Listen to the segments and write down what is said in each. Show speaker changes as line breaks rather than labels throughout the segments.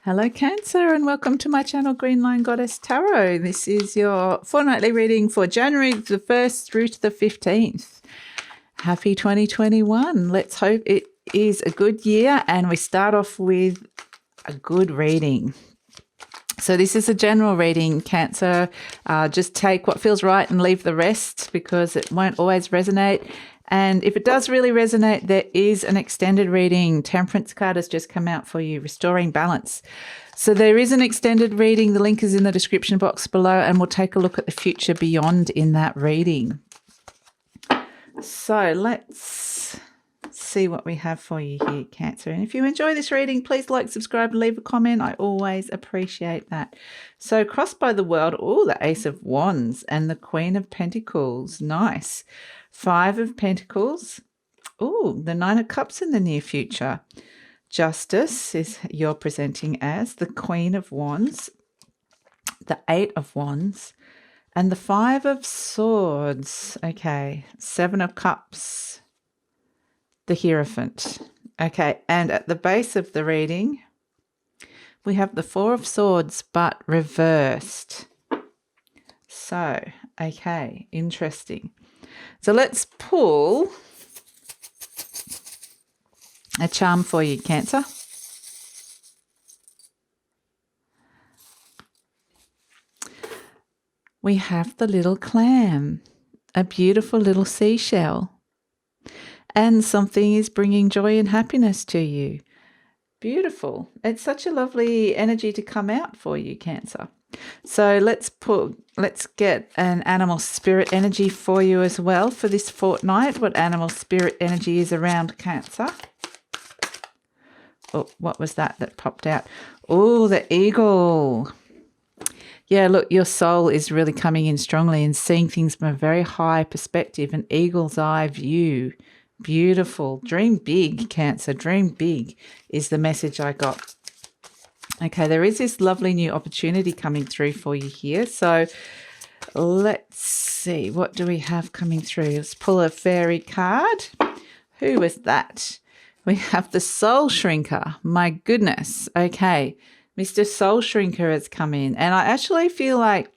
Hello Cancer and welcome to my channel GreenLion Goddess Tarot. This is your fortnightly reading for January the 1st through to the 15th. Happy 2021. Let's hope it is a good year and we start off with a good reading. So this is a general reading, Cancer. Just take what feels right and leave the rest because it won't always resonate. And if it does really resonate, there is an extended reading. Temperance card has just come out for you, Restoring Balance. So there is an extended reading. The link is in the description box below, and we'll take a look at the future beyond in that reading. So let's see what we have for you here, Cancer. And if you enjoy this reading, please like, subscribe, and leave a comment. I always appreciate that. So crossed by the world, oh, the Ace of Wands and the Queen of Pentacles. Nice. 5 of Pentacles. Oh, the 9 of Cups in the near future. Justice is you're presenting as the Queen of Wands, the 8 of Wands, and the 5 of Swords. Okay, 7 of Cups, the Hierophant. Okay, and at the base of the reading, we have the 4 of Swords, but reversed. So, okay, interesting. So let's pull a charm for you, Cancer. We have the little clam, a beautiful little seashell, and something is bringing joy and happiness to you. Beautiful. It's such a lovely energy to come out for you, Cancer. So let's get an animal spirit energy for you as well for this fortnight. What animal spirit energy is around Cancer? Oh, what was that popped out? Oh, the eagle. Yeah, look, your soul is really coming in strongly and seeing things from a very high perspective, an eagle's eye view. Beautiful. Dream big, Cancer. Dream big is the message I got. Okay, there is this lovely new opportunity coming through for you here. So let's see, what do we have coming through? Let's pull a fairy card. Who was that? We have the Soul Shrinker. My goodness. Okay, Mr. Soul Shrinker has come in. And I actually feel like,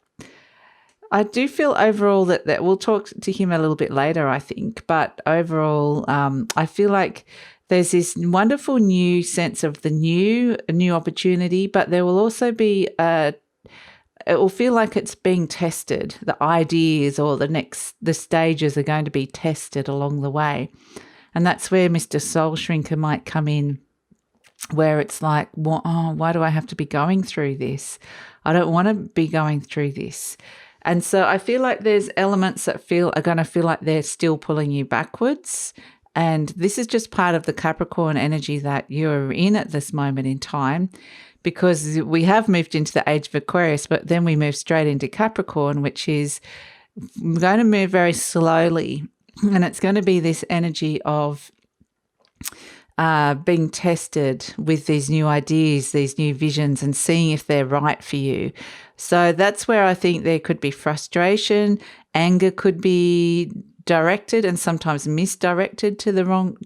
I do feel overall that we'll talk to him a little bit later, I think. But overall, I feel like there's this wonderful new sense of a new opportunity, but there will also be it will feel like it's being tested. The ideas or the stages are going to be tested along the way. And that's where Mr. Soul Shrinker might come in, where it's like, well, oh, why do I have to be going through this? I don't want to be going through this. And so I feel like there's elements that are going to feel like they're still pulling you backwards. And this is just part of the Capricorn energy that you're in at this moment in time, because we have moved into the age of Aquarius, but then we move straight into Capricorn, which is going to move very slowly. And it's going to be this energy of being tested with these new ideas, these new visions, and seeing if they're right for you. So that's where I think there could be frustration, anger could be directed and sometimes misdirected to the wrong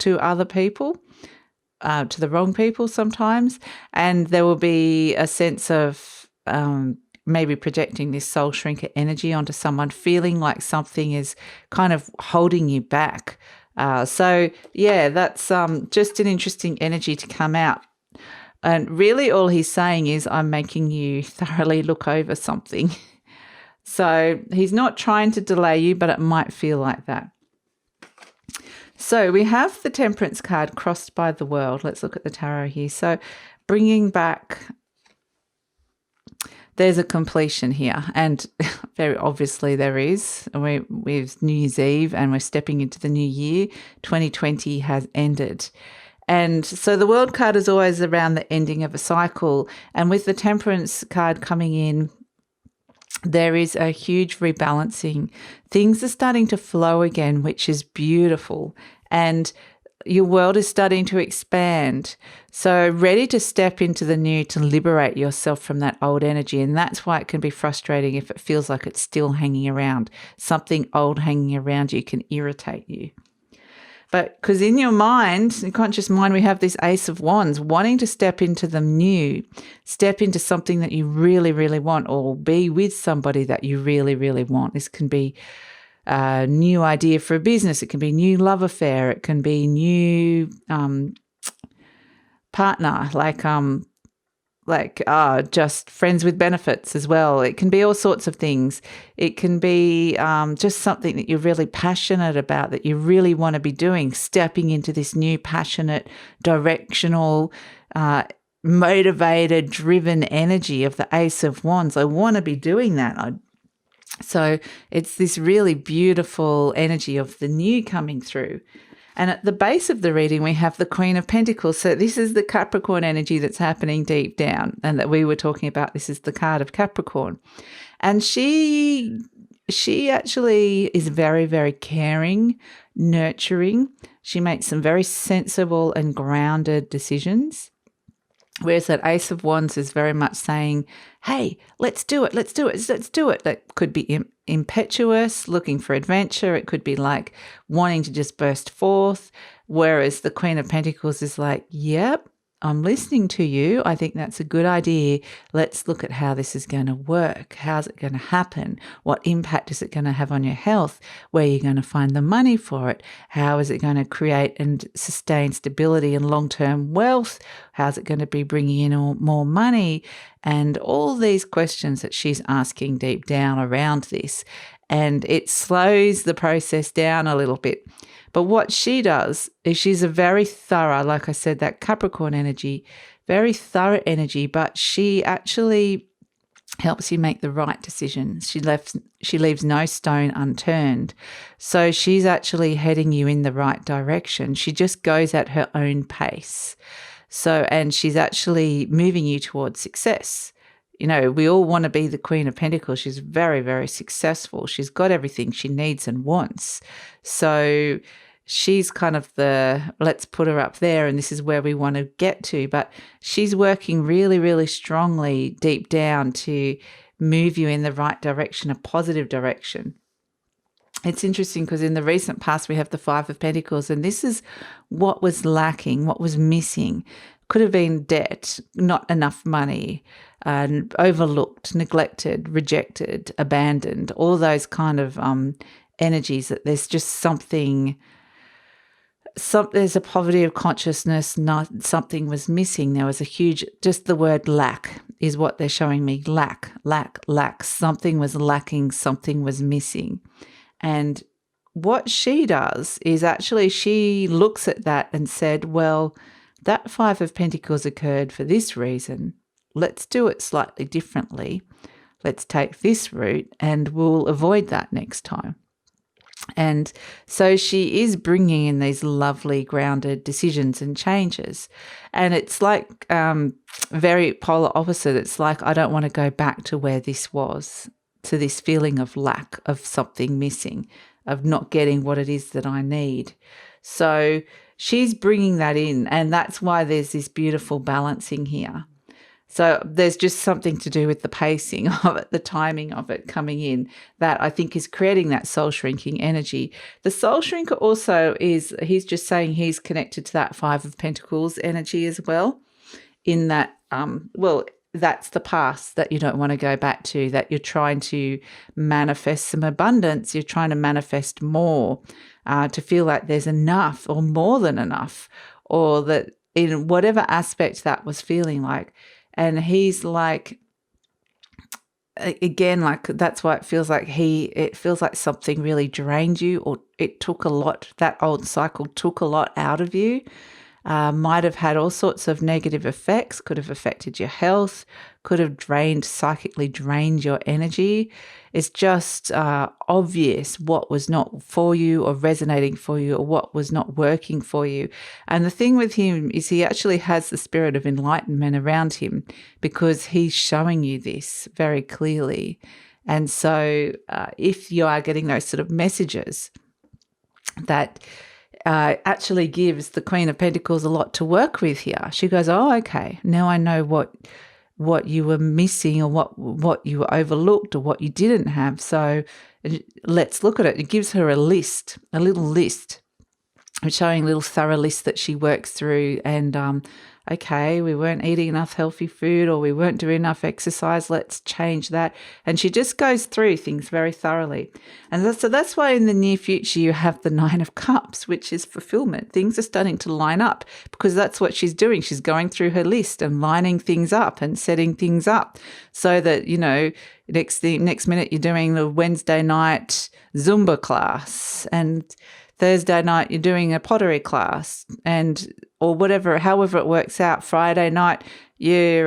people sometimes, and there will be a sense of maybe projecting this soul shrinker energy onto someone, feeling like something is kind of holding you back. So yeah, that's just an interesting energy to come out. And really all he's saying is, I'm making you thoroughly look over something. So he's not trying to delay you, but it might feel like that. So we have the Temperance card crossed by the world. Let's look at the tarot here. So bringing back, there's a completion here. And very obviously there is. We've New Year's Eve and we're stepping into the new year. 2020 has ended. And so the World card is always around the ending of a cycle. And with the Temperance card coming in, there is a huge rebalancing. Things are starting to flow again, which is beautiful. And your world is starting to expand. So ready to step into the new, to liberate yourself from that old energy. And that's why it can be frustrating if it feels like it's still hanging around. Something old hanging around you can irritate you. But because in your mind, your conscious mind, we have this Ace of Wands, wanting to step into the new, step into something that you really, really want, or be with somebody that you really, really want. This can be a new idea for a business. It can be new love affair. It can be new partner, just friends with benefits as well. It can be all sorts of things. It can be just something that you're really passionate about, that you really want to be doing, stepping into this new passionate, directional, motivated, driven energy of the Ace of Wands. I want to be doing that. So it's this really beautiful energy of the new coming through. And at the base of the reading, we have the Queen of Pentacles. So this is the Capricorn energy that's happening deep down, and that we were talking about. This is the card of Capricorn. And she actually is very, very caring, nurturing. She makes some very sensible and grounded decisions. Whereas that Ace of Wands is very much saying, hey, let's do it. That could be impetuous, looking for adventure. It could be like wanting to just burst forth. Whereas the Queen of Pentacles is like, yep, I'm listening to you. I think that's a good idea. Let's look at how this is going to work. How's it going to happen? What impact is it going to have on your health? Where are you going to find the money for it? How is it going to create and sustain stability and long-term wealth? How's it going to be bringing in more money? And all these questions that she's asking deep down around this. And it slows the process down a little bit. But what she does is she's a very thorough, like I said, that Capricorn energy, very thorough energy, but she actually helps you make the right decisions. She leaves no stone unturned. So she's actually heading you in the right direction. She just goes at her own pace. And she's actually moving you towards success. You know, we all want to be the Queen of Pentacles. She's very, very successful. She's got everything she needs and wants. So she's kind of let's put her up there, and this is where we want to get to. But she's working really, really strongly deep down to move you in the right direction, a positive direction. It's interesting because in the recent past, we have the Five of Pentacles, and this is what was lacking, what was missing. Could have been debt, not enough money, overlooked, neglected, rejected, abandoned, all those kind of energies, that there's just there's a poverty of consciousness, something was missing. There was a huge, just the word lack is what they're showing me. Lack. Something was lacking, something was missing. And what she does is actually she looks at that and said, well, that Five of Pentacles occurred for this reason. Let's do it slightly differently. Let's take this route and we'll avoid that next time. And so she is bringing in these lovely grounded decisions and changes. And it's like very polar opposite. It's like, I don't want to go back to where this was, to this feeling of lack, of something missing, of not getting what it is that I need. So she's bringing that in, and that's why there's this beautiful balancing here. So there's just something to do with the pacing of it, the timing of it coming in, that I think is creating that soul shrinking energy. The soul shrinker also he's just saying he's connected to that Five of Pentacles energy as well, in that, that's the past that you don't want to go back to, that you're trying to manifest some abundance, you're trying to manifest more, to feel like there's enough or more than enough, or that in whatever aspect that was feeling like. And he's like, again, like that's why it feels like something really drained you, or it took a lot, that old cycle took a lot out of you. Might have had all sorts of negative effects, could have affected your health, could have psychically drained your energy. It's just obvious what was not for you or resonating for you, or what was not working for you. And the thing with him is he actually has the spirit of enlightenment around him, because he's showing you this very clearly. And so if you are getting those sort of messages, that actually gives the Queen of Pentacles a lot to work with here. She goes, oh, okay, now I know what you were missing, or what you were overlooked, or what you didn't have. So let's look at it. It gives her a little list. showing little thorough lists that she works through, and okay, we weren't eating enough healthy food, or we weren't doing enough exercise, let's change that. And she just goes through things very thoroughly. And so that's why in the near future you have the Nine of Cups, which is fulfillment. Things are starting to line up because that's what she's doing. She's going through her list and lining things up and setting things up so that, next minute you're doing the Wednesday night Zumba class, and Thursday night you're doing a pottery class, or whatever, however it works out. Friday night you're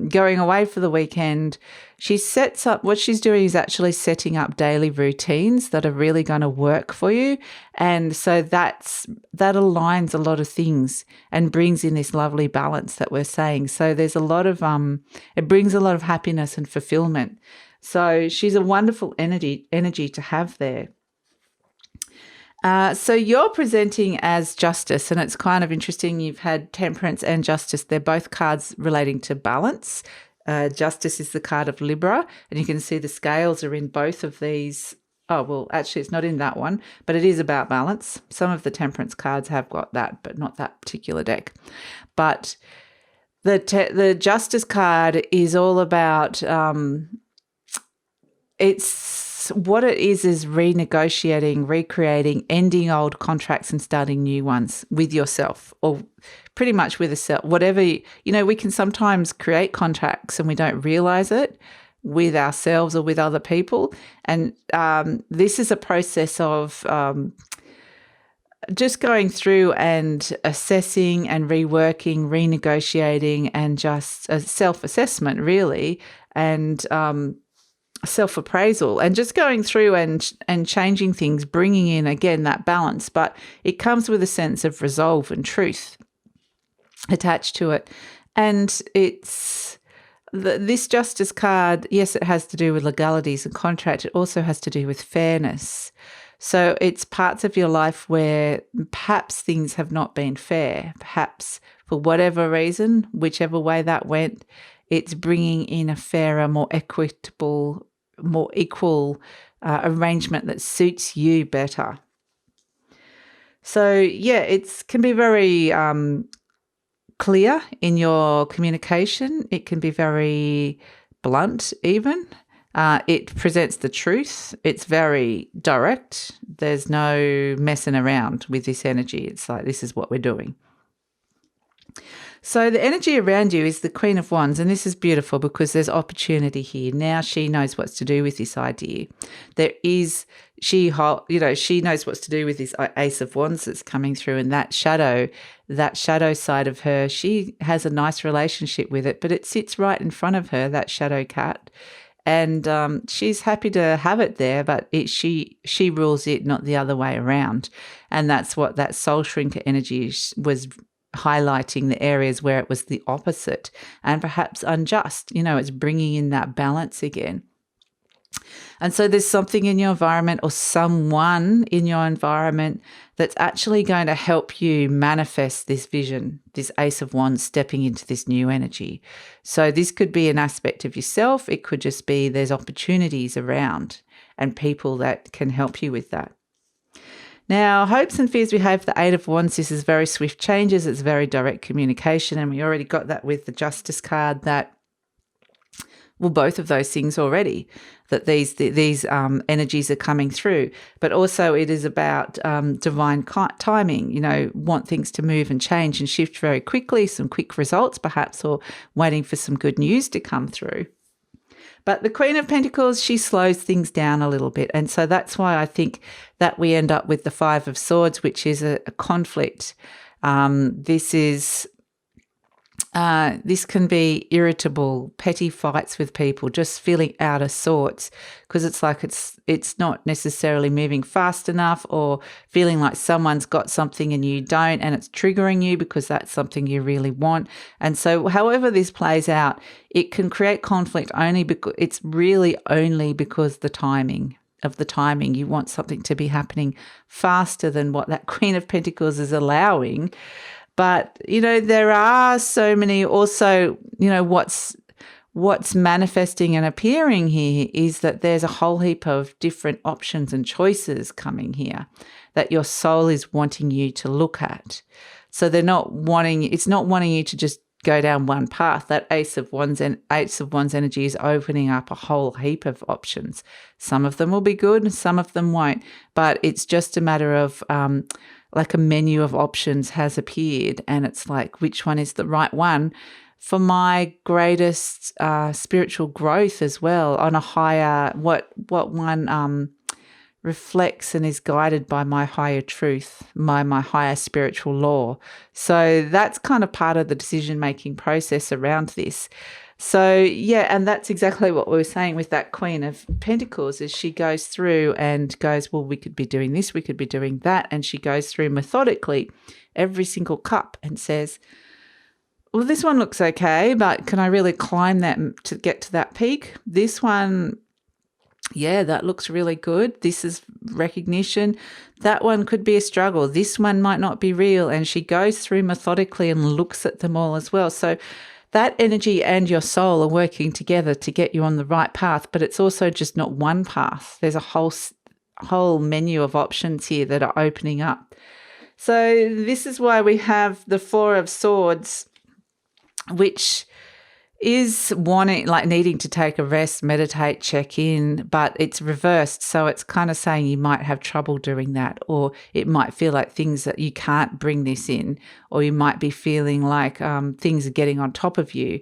going away for the weekend. She sets up, what she's doing is actually setting up daily routines that are really going to work for you. And so that aligns a lot of things and brings in this lovely balance that we're saying. So there's a lot of, it brings a lot of happiness and fulfillment. So she's a wonderful energy to have there. So you're presenting as Justice, and it's kind of interesting. You've had Temperance and Justice. They're both cards relating to balance. Justice is the card of Libra, and you can see the scales are in both of these. Oh, well, actually, it's not in that one, but it is about balance. Some of the Temperance cards have got that, but not that particular deck. But the Justice card is all about what it is renegotiating, recreating, ending old contracts and starting new ones with yourself, or pretty much with yourself. Whatever, we can sometimes create contracts and we don't realize it with ourselves or with other people. And this is a process of just going through and assessing and reworking, renegotiating, and just a self-assessment really, and self-appraisal, and just going through and changing things, bringing in again that balance. But it comes with a sense of resolve and truth attached to it. And it's this Justice card, yes, it has to do with legalities and contract. It also has to do with fairness. So it's parts of your life where perhaps things have not been fair, perhaps for whatever reason, whichever way that went. It's bringing in a fairer, more equitable, more equal arrangement that suits you better. So, yeah, it can be very clear in your communication. It can be very blunt even. It presents the truth. It's very direct. There's no messing around with this energy. It's like, this is what we're doing. So the energy around you is the Queen of Wands, and this is beautiful because there's opportunity here. Now she knows what's to do with this idea. She knows what's to do with this Ace of Wands that's coming through, and that shadow side of her, she has a nice relationship with it, but it sits right in front of her, that shadow cat. And she's happy to have it there, but she rules it, not the other way around. And that's what that soul shrinker energy was highlighting, the areas where it was the opposite and perhaps unjust. It's bringing in that balance again. And so there's something in your environment or someone in your environment that's actually going to help you manifest this vision, this Ace of Wands stepping into this new energy. So this could be an aspect of yourself. It could just be there's opportunities around and people that can help you with that. Now, hopes and fears, we have the Eight of Wands. This is very swift changes. It's very direct communication. And we already got that with the Justice card, that, well, both of those things already, that these energies are coming through. But also it is about divine timing, want things to move and change and shift very quickly, some quick results perhaps, or waiting for some good news to come through. But the Queen of Pentacles, she slows things down a little bit. And so that's why I think that we end up with the Five of Swords, which is a conflict. This can be irritable, petty fights with people, just feeling out of sorts, because it's like it's not necessarily moving fast enough, or feeling like someone's got something and you don't, and it's triggering you because that's something you really want. And so however this plays out, it can create conflict only because it's really only because the timing. You want something to be happening faster than what that Queen of Pentacles is allowing. But, there are so many also, what's manifesting and appearing here is that there's a whole heap of different options and choices coming here that your soul is wanting you to look at. So it's not wanting you to just go down one path. That Ace of Wands energy is opening up a whole heap of options. Some of them will be good and some of them won't. But it's just a matter of like a menu of options has appeared, and it's like, which one is the right one for my greatest spiritual growth as well, on a higher, what one reflects and is guided by my higher truth, my higher spiritual law. So that's kind of part of the decision-making process around this. So, yeah, and that's exactly what we were saying with that Queen of Pentacles, is she goes through and goes, well, we could be doing this, we could be doing that. And she goes through methodically every single cup and says, well, this one looks okay, but can I really climb that to get to that peak? This one, yeah, that looks really good. This is recognition. That one could be a struggle. This one might not be real. And she goes through methodically and looks at them all as well. So that energy and your soul are working together to get you on the right path, but it's also just not one path. There's a whole menu of options here that are opening up. So this is why we have the Four of Swords, which is wanting, like, needing to take a rest, meditate, check in, but it's reversed. So it's kind of saying you might have trouble doing that, or it might feel like things that you can't bring this in, or you might be feeling like things are getting on top of you,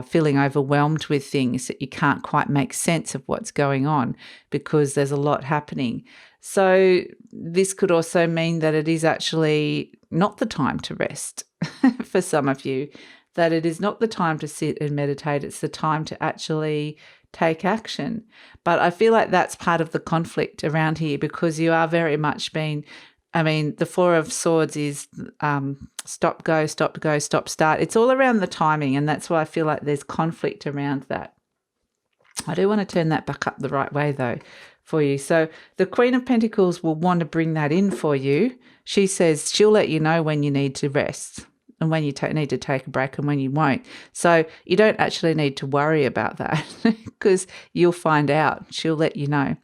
feeling overwhelmed with things that you can't quite make sense of what's going on because there's a lot happening. So this could also mean that it is actually not the time to rest for some of you, that it is not the time to sit and meditate. It's the time to actually take action. But I feel like that's part of the conflict around here, because you are very much the Four of Swords is stop, go, stop, go, stop, start. It's all around the timing, and that's why I feel like there's conflict around that. I do want to turn that back up the right way, though, for you. So the Queen of Pentacles will want to bring that in for you. She says she'll let you know when you need to rest, and when you need to take a break, and when you won't. So you don't actually need to worry about that because you'll find out. She'll let you know.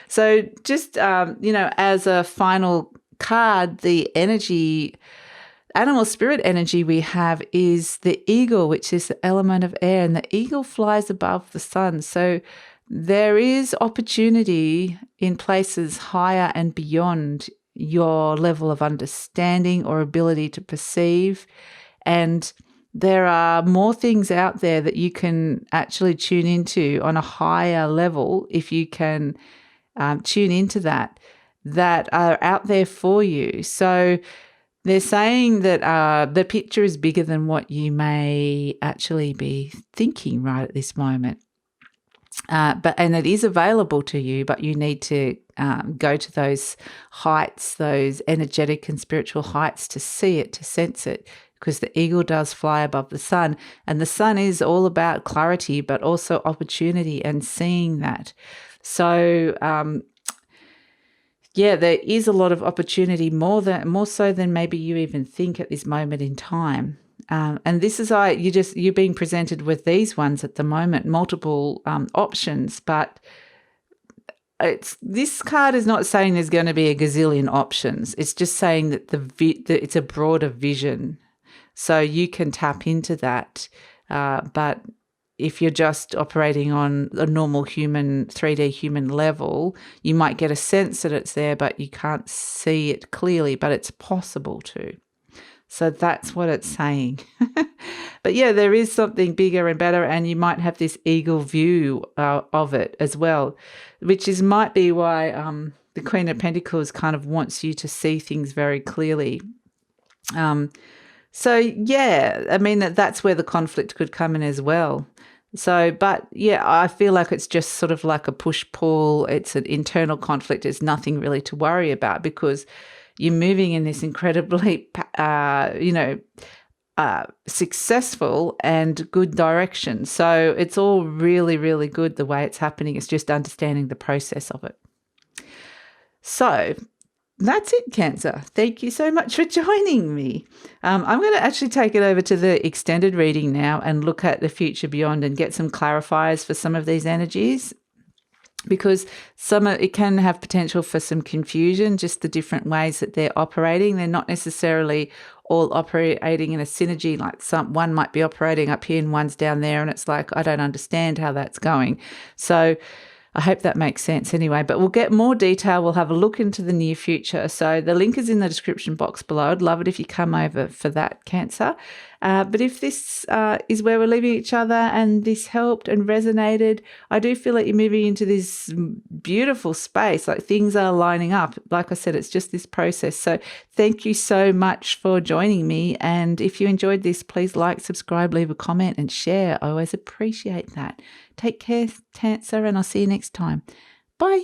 So just, as a final card, the energy, animal spirit energy we have is the eagle, which is the element of air, and the eagle flies above the sun. So there is opportunity in places higher and beyond your level of understanding or ability to perceive. And there are more things out there that you can actually tune into on a higher level, if you can tune into that are out there for you. So they're saying that the picture is bigger than what you may actually be thinking right at this moment. And it is available to you, but you need to go to those heights, those energetic and spiritual heights, to see it, to sense it, because the eagle does fly above the sun, and the sun is all about clarity, but also opportunity and seeing that. So, there is a lot of opportunity, more so than maybe you even think at this moment in time. And this is you're being presented with these ones at the moment, multiple options, but this card is not saying there's going to be a gazillion options. It's just saying that it's a broader vision, so you can tap into that. But if you're just operating on a normal 3D human level, you might get a sense that it's there, but you can't see it clearly, but it's possible to. So that's what it's saying. But yeah, there is something bigger and better, and you might have this eagle view of it as well, which might be why the Queen of Pentacles kind of wants you to see things very clearly. So yeah, that's where the conflict could come in as well. So, but yeah, I feel like it's just sort of like a push-pull. It's an internal conflict. It's nothing really to worry about, because you're moving in this incredibly, successful and good direction. So it's all really, really good the way it's happening. It's just understanding the process of it. So that's it, Cancer. Thank you so much for joining me. I'm going to actually take it over to the extended reading now and look at the future beyond and get some clarifiers for some of these energies, because it can have potential for some confusion, just the different ways that they're operating. They're not necessarily all operating in a synergy, like one might be operating up here and one's down there, and it's like, I don't understand how that's going. So I hope that makes sense anyway, but we'll get more detail. We'll have a look into the near future. So the link is in the description box below. I'd love it if you come over for that, Cancer. But if this is where we're leaving each other and this helped and resonated, I do feel like you're moving into this beautiful space, like things are lining up. Like I said, it's just this process. So thank you so much for joining me. And if you enjoyed this, please like, subscribe, leave a comment and share. I always appreciate that. Take care, Cancer, and I'll see you next time. Bye.